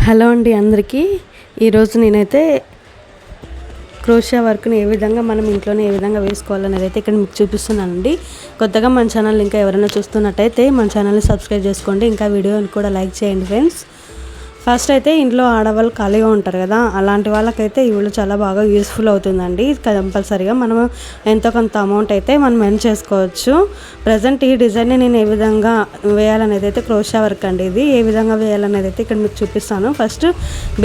Hello అండి అందరికీ. ఈరోజు నేనైతే క్రోషియా వర్క్ని ఏ విధంగా మనం ఇంట్లోనే ఏ విధంగా వేసుకోవాలనేది అయితే ఇక్కడ మీకు చూపిస్తున్నానండి. కొత్తగా మన ఛానల్ ఇంకా ఎవరైనా చూస్తున్నట్టయితే మన ఛానల్ని సబ్స్క్రైబ్ చేసుకోండి, ఇంకా వీడియోని కూడా లైక్ చేయండి ఫ్రెండ్స్. ఫస్ట్ అయితే ఇంట్లో ఆడవాళ్ళు ఖాళీగా ఉంటారు కదా, అలాంటి వాళ్ళకైతే ఈ వీడియో చాలా బాగా యూస్ఫుల్ అవుతుందండి. కంపల్సరీగా మనం ఎంతో కొంత అమౌంట్ అయితే మనం ఎర్న్ చేసుకోవచ్చు. ప్రజెంట్ ఈ డిజైన్ని నేను ఏ విధంగా వేయాలనేది అయితే క్రోషియా వర్క్ అండి. ఇది ఏ విధంగా వేయాలనేది అయితే ఇక్కడ మీకు చూపిస్తాను. ఫస్ట్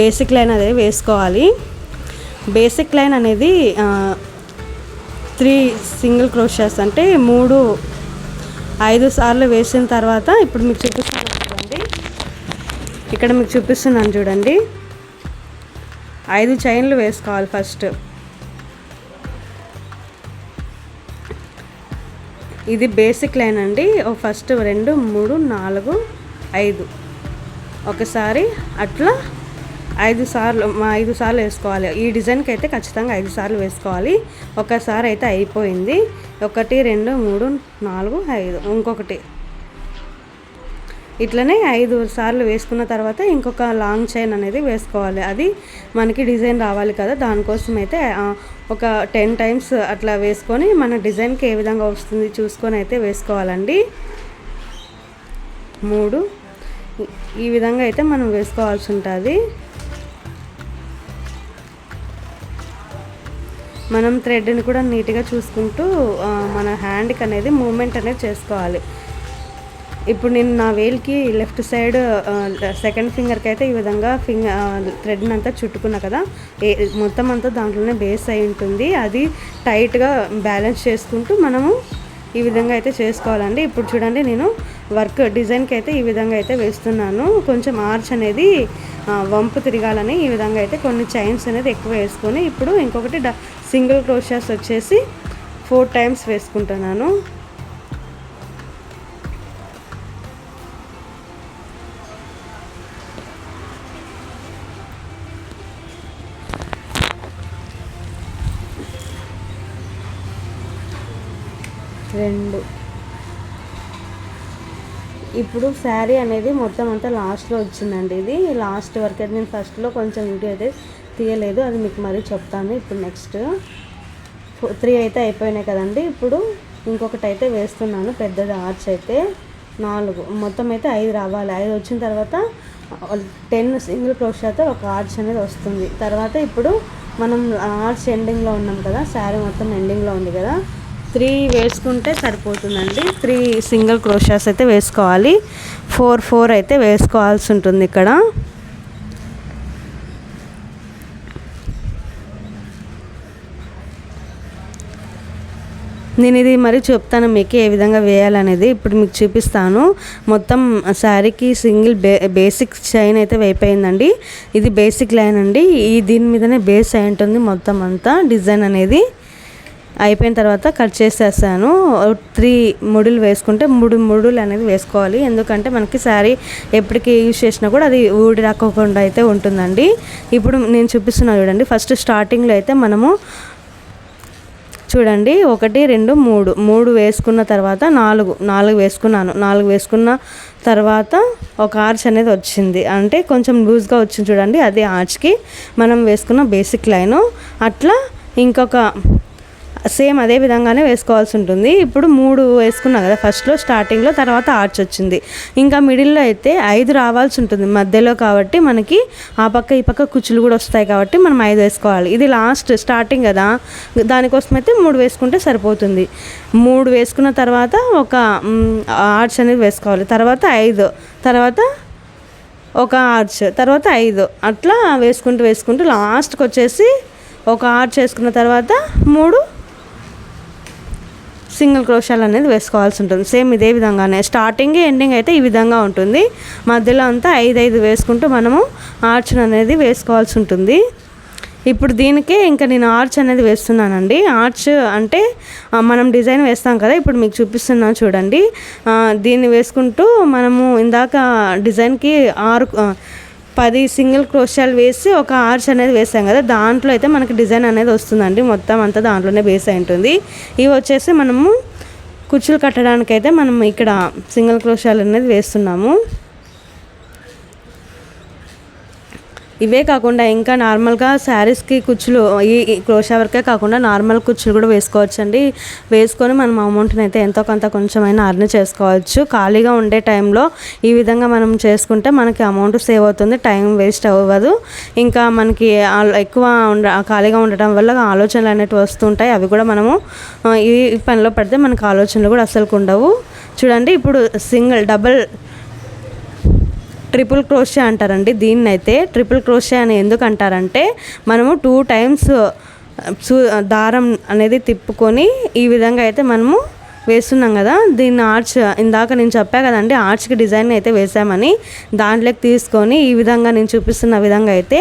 బేసిక్ లైన్ అనేది వేసుకోవాలి. బేసిక్ లైన్ అనేది 3 సింగిల్ క్రోషియాస్ అంటే 5 సార్లు వేసిన తర్వాత ఇప్పుడు మీకు చూపిస్తాను చూడండి. ఇక్కడ మీకు చూపిస్తున్నాను చూడండి, 5 చైన్లు వేసుకోవాలి. ఫస్ట్ ఇది బేసిక్ లైన్ అండి. ఫస్ట్ 2 3 4 5 ఒకసారి అట్లా 5 సార్లు వేసుకోవాలి. ఈ డిజైన్కి అయితే ఖచ్చితంగా 5 సార్లు వేసుకోవాలి. ఒకసారి అయితే అయిపోయింది. 1 2 3 4 5 ఇంకొకటి ఇట్లనే 5 సార్లు వేసుకున్న తర్వాత ఇంకొక లాంగ్ చైన్ అనేది వేసుకోవాలి. అది మనకి డిజైన్ రావాలి కదా, దానికోసం అయితే ఒక 10 టైమ్స్ అట్లా వేసుకొని మన డిజైన్కి ఏ విధంగా వస్తుంది చూసుకొని అయితే వేసుకోవాలండి. 3 ఈ విధంగా అయితే మనం వేసుకోవాల్సి ఉంటుంది. మనం థ్రెడ్ని కూడా నీట్గా చూసుకుంటూ మన హ్యాండ్కి అనేది మూమెంట్ అనేది చేసుకోవాలి. ఇప్పుడు నేను నా వేల్కి లెఫ్ట్ సైడ్ సెకండ్ ఫింగర్కి అయితే ఈ విధంగా థ్రెడ్ని అంతా చుట్టుకున్నా కదా, మొత్తం అంతా దాంట్లోనే బేస్ అయి ఉంటుంది. అది టైట్గా బ్యాలెన్స్ చేసుకుంటూ మనము ఈ విధంగా అయితే చేసుకోవాలండి. ఇప్పుడు చూడండి, నేను వర్క్ డిజైన్కి అయితే ఈ విధంగా అయితే వేస్తున్నాను. కొంచెం ఆర్చ్ అనేది వంపు తిరగాలని ఈ విధంగా అయితే కొన్ని చైన్స్ అనేది ఎక్కువ వేసుకొని ఇప్పుడు ఇంకొకటి సింగిల్ క్రోషియాస్ వచ్చేసి 4 టైమ్స్ వేసుకుంటున్నాను. ఇప్పుడు శారీ అనేది మొత్తం అంతా లాస్ట్లో వచ్చిందండి. ఇది లాస్ట్ వరకు అయితే నేను ఫస్ట్లో కొంచెం వీడియో అయితే తీయలేదు, అది మీకు మరీ చెప్తాను. ఇప్పుడు నెక్స్ట్ 3 అయితే అయిపోయినాయి కదండి. ఇప్పుడు ఇంకొకటి అయితే వేస్తున్నాను, పెద్దది ఆర్చ్ అయితే 4 మొత్తం అయితే 5 రావాలి. 5 వచ్చిన తర్వాత 10 సింగిల్ క్రోషియాతో ఒక ఆర్చ్ అనేది వస్తుంది. తర్వాత ఇప్పుడు మనం ఆర్చ్ ఎండింగ్లో ఉన్నాం కదా, శారీ మొత్తం ఎండింగ్లో ఉంది కదా, 3 వేసుకుంటే సరిపోతుందండి. 3 సింగిల్ క్రోషియాస్ అయితే వేసుకోవాలి. 4 అయితే వేసుకోవాల్సి ఉంటుంది ఇక్కడ. నేను ఇది మరి చెప్తాను మీకు ఏ విధంగా వేయాలనేది. ఇప్పుడు మీకు చూపిస్తాను. మొత్తం శారీకి సింగిల్ బేసిక్ చైన్ అయితే అయిపోయిందండి. ఇది బేసిక్ లైన్ అండి. దీని మీదనే బేస్ అయి ఉంటుంది. మొత్తం అంతా డిజైన్ అనేది అయిపోయిన తర్వాత కట్ చేసేసాను. 3 ముడులు వేసుకుంటే 3 ముడులు అనేది వేసుకోవాలి. ఎందుకంటే మనకి శారీ ఎప్పటికీ యూజ్ చేసినా కూడా అది ఊడి రాకోకుండా అయితే ఉంటుందండి. ఇప్పుడు నేను చూపిస్తున్నాను చూడండి. ఫస్ట్ స్టార్టింగ్లో అయితే మనము చూడండి 1 2 3 వేసుకున్న తర్వాత 4 వేసుకున్నాను. 4 వేసుకున్న తర్వాత ఒక ఆర్చ్ అనేది వచ్చింది, అంటే కొంచెం లూజ్గా వచ్చింది చూడండి, అది ఆర్చ్కి మనం వేసుకున్న బేసిక్ లైను. అట్లా ఇంకొక సేమ్ అదే విధంగానే వేసుకోవాల్సి ఉంటుంది. ఇప్పుడు 3 వేసుకున్నా కదా ఫస్ట్లో స్టార్టింగ్లో, తర్వాత ఆర్చ్ వచ్చింది. ఇంకా మిడిల్లో అయితే 5 రావాల్సి ఉంటుంది మధ్యలో, కాబట్టి మనకి ఆ పక్క ఈ పక్క కుచ్చులు కూడా వస్తాయి కాబట్టి మనం 5 వేసుకోవాలి. ఇది లాస్ట్ స్టార్టింగ్ కదా, దానికోసం అయితే 3 వేసుకుంటే సరిపోతుంది. 3 వేసుకున్న తర్వాత ఒక ఆర్చ్ అనేది వేసుకోవాలి. తర్వాత 5, తర్వాత ఒక ఆర్చ్, తర్వాత 5 అట్లా వేసుకుంటూ లాస్ట్కి వచ్చేసి ఒక ఆర్చ్ వేసుకున్న తర్వాత 3 సింగిల్ క్రోషియాలు అనేది వేసుకోవాల్సి ఉంటుంది. సేమ్ ఇదే విధంగానే స్టార్టింగ్ ఎండింగ్ అయితే ఈ విధంగా ఉంటుంది. మధ్యలో అంతా 5 వేసుకుంటూ మనము ఆర్చ్ అనేది వేసుకోవాల్సి ఉంటుంది. ఇప్పుడు దీనికే ఇంకా నేను ఆర్చ్ అనేది వేస్తున్నానండి. ఆర్చ్ అంటే మనం డిజైన్ వేస్తాం కదా, ఇప్పుడు మీకు చూపిస్తున్నాను చూడండి. దీన్ని వేసుకుంటూ మనము ఇందాక డిజైన్కి 10 సింగిల్ క్రోషియాలు వేసి ఒక ఆర్చ్ అనేది వేసాం కదా, దాంట్లో అయితే మనకి డిజైన్ అనేది వస్తుందండి. మొత్తం అంతా దాంట్లోనే బేస్ అయి ఉంటుంది. ఇవి వచ్చేసి మనము కుచ్చులు కట్టడానికైతే మనం ఇక్కడ సింగిల్ క్రోషియాలు అనేది వేస్తున్నాము. ఇవే కాకుండా ఇంకా నార్మల్గా శారీస్కి కుచ్చులు ఈ క్రోషా వర్కే కాకుండా నార్మల్ కుచ్చులు కూడా వేసుకోవచ్చండి. వేసుకొని మనం అమౌంట్ని అయితే ఎంతో కొంత కొంచెమైనా అర్న్ చేసుకోవచ్చు. ఖాళీగా ఉండే టైంలో ఈ విధంగా మనం చేసుకుంటే మనకి అమౌంట్ సేవ్ అవుతుంది, టైం వేస్ట్ అవ్వదు. ఇంకా మనకి ఎక్కువ ఖాళీగా ఉండటం వల్ల ఆలోచనలు అనేవి వస్తుంటాయి. అవి కూడా మనము ఈ పనిలో పడితే మనకు ఆలోచనలు కూడా అస్సలు ఉండవు. చూడండి, ఇప్పుడు సింగిల్, డబుల్, ట్రిపుల్ క్రోషియా అంటారండి దీన్ని. అయితే ట్రిపుల్ క్రోషియా అని ఎందుకు అంటారంటే మనము 2 టైమ్స్ దారం అనేది తిప్పుకొని ఈ విధంగా అయితే మనము వేస్తున్నాం కదా. దీన్ని ఆర్చ్, ఇందాక నేను చెప్పా కదండి ఆర్చ్కి డిజైన్ అయితే వేసామని, దాంట్లోకి తీసుకొని ఈ విధంగా నేను చూపిస్తున్న విధంగా అయితే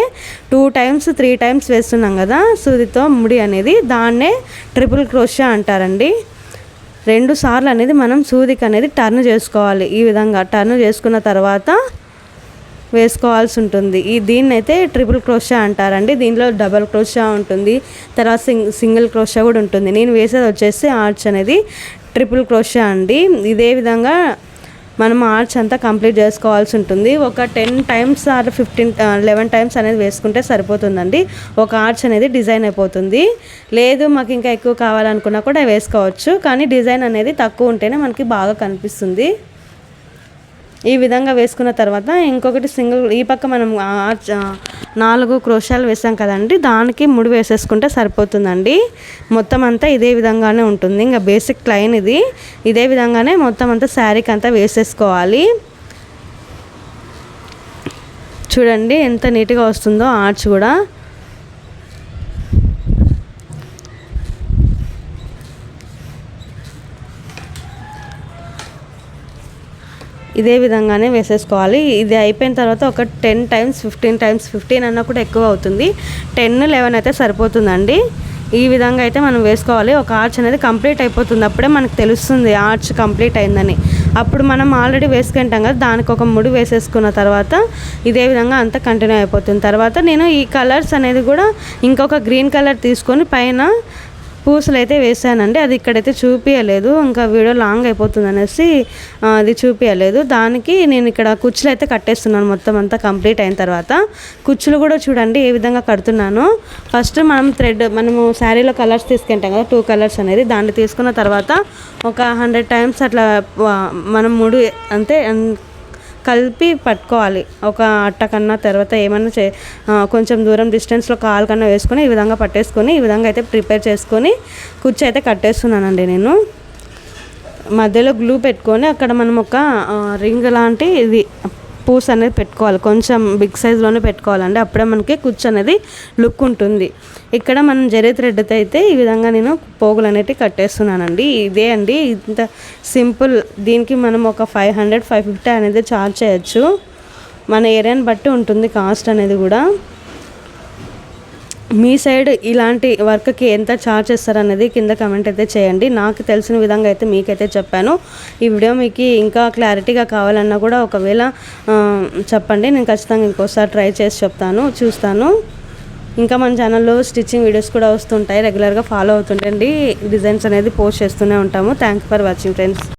2 టైమ్స్ 3 టైమ్స్ వేస్తున్నాం కదా సూదితో ముడి అనేది, దాన్నే ట్రిపుల్ క్రోషియా అంటారండి. 2 సార్లు అనేది మనం సూదికి అనేది టర్న్ చేసుకోవాలి. ఈ విధంగా టర్న్ చేసుకున్న తర్వాత వేసుకోవాల్సి ఉంటుంది. దీన్ని అయితే ట్రిపుల్ క్రోషియా అంటారండి. దీనిలో డబల్ క్రోషియా ఉంటుంది, తర్వాత సింగిల్ క్రోషియా కూడా ఉంటుంది. నేను వేసేది వచ్చేసి ఆర్చ్ అనేది ట్రిపుల్ క్రోషియా అండి. ఇదే విధంగా మనం ఆర్చ్ అంతా కంప్లీట్ చేసుకోవాల్సి ఉంటుంది. ఒక 10 టైమ్స్ ఆర్ 11 టైమ్స్ అనేది వేసుకుంటే సరిపోతుందండి. ఒక ఆర్చ్ అనేది డిజైన్ అయిపోతుంది. లేదు మాకు ఇంకా ఎక్కువ కావాలనుకున్నా కూడా వేసుకోవచ్చు, కానీ డిజైన్ అనేది తక్కువ ఉంటేనే మనకి బాగా కనిపిస్తుంది. ఈ విధంగా వేసుకున్న తర్వాత ఇంకొకటి సింగిల్, ఈ పక్క మనం 4 క్రోషాలు వేసాం కదండి, దానికి ముడి వేసేసుకుంటే సరిపోతుందండి. మొత్తం అంతా ఇదే విధంగానే ఉంటుంది. ఇంకా బేసిక్ లైన్ ఇది. ఇదే విధంగానే మొత్తం అంతా శారీకి అంతా వేసేసుకోవాలి. చూడండి ఎంత నీట్గా వస్తుందో ఆర్చ్ కూడా. ఇదే విధంగానే వేసేసుకోవాలి. ఇది అయిపోయిన తర్వాత ఒక 10 టైమ్స్ 15 టైమ్స్, 15 అన్నా కూడా ఎక్కువ అవుతుంది, 10, 11 అయితే సరిపోతుందండి. ఈ విధంగా అయితే మనం వేసుకోవాలి. ఒక ఆర్చ్ అనేది కంప్లీట్ అయిపోతుంది, అప్పుడే మనకు తెలుస్తుంది ఆర్చ్ కంప్లీట్ అయిందని. అప్పుడు మనం ఆల్రెడీ వేసుకుంటాం కదా, దానికి ఒక ముడి వేసేసుకున్న తర్వాత ఇదే విధంగా అంతా కంటిన్యూ అయిపోతుంది. తర్వాత నేను ఈ కలర్స్ అనేది కూడా ఇంకొక గ్రీన్ కలర్ తీసుకొని పైన పూసలు అయితే వేసానండి. అది ఇక్కడైతే చూపించలేదు, ఇంకా వీడియో లాంగ్ అయిపోతుంది అనేసి అది చూపించలేదు. దానికి నేను ఇక్కడ కుచ్చులు అయితే కట్టేస్తున్నాను. మొత్తం అంతా కంప్లీట్ అయిన తర్వాత కుచ్చులు కూడా చూడండి ఏ విధంగా కడుతున్నాను. ఫస్ట్ మనము శారీలో కలర్స్ తీసుకుంటాం కదా, 2 కలర్స్ అనేది, దాన్ని తీసుకున్న తర్వాత ఒక 100 టైమ్స్ అట్లా మనం 3 అంతే కలిపి పట్టుకోవాలి. ఒక అట్ట కన్నా తర్వాత ఏమన్నా కొంచెం దూరం డిస్టెన్స్లో కాలు కన్నా వేసుకొని ఈ విధంగా పట్టేసుకొని ఈ విధంగా అయితే ప్రిపేర్ చేసుకొని కుర్చీ అయితే కట్టేస్తున్నానండి. నేను మధ్యలో గ్లూ పెట్టుకొని అక్కడ మనం ఒక రింగ్ లాంటి ఇది పూస్ అనేది పెట్టుకోవాలి. కొంచెం బిగ్ సైజ్లోనే పెట్టుకోవాలండి, అప్పుడే మనకి కుచ్చు అనేది లుక్ ఉంటుంది. ఇక్కడ మనం జరీ థ్రెడ్తో అయితే ఈ విధంగా నేను పోగులు అనేవి కట్టేస్తున్నానండి. ఇదే అండి, ఇంత సింపుల్. దీనికి మనం ఒక 500, 550 అనేది ఛార్జ్ చేయొచ్చు. మన ఏరియాని బట్టి ఉంటుంది కాస్ట్ అనేది కూడా. మీ సైడ్ ఇలాంటి వర్క్కి ఎంత ఛార్జ్ చేస్తారనేది కింద కమెంట్ అయితే చేయండి. నాకు తెలిసిన విధంగా అయితే మీకైతే చెప్పాను. ఈ వీడియో మీకు ఇంకా క్లారిటీగా కావాలన్నా కూడా ఒకవేళ చెప్పండి, నేను ఖచ్చితంగా ఇంకోసారి ట్రై చేసి చూస్తాను. ఇంకా మన ఛానల్లో స్టిచ్చింగ్ వీడియోస్ కూడా వస్తుంటాయి, రెగ్యులర్గా ఫాలో అవుతుండండి. డిజైన్స్ అనేది పోస్ట్ చేస్తూనే ఉంటాము. Thank you for watching friends.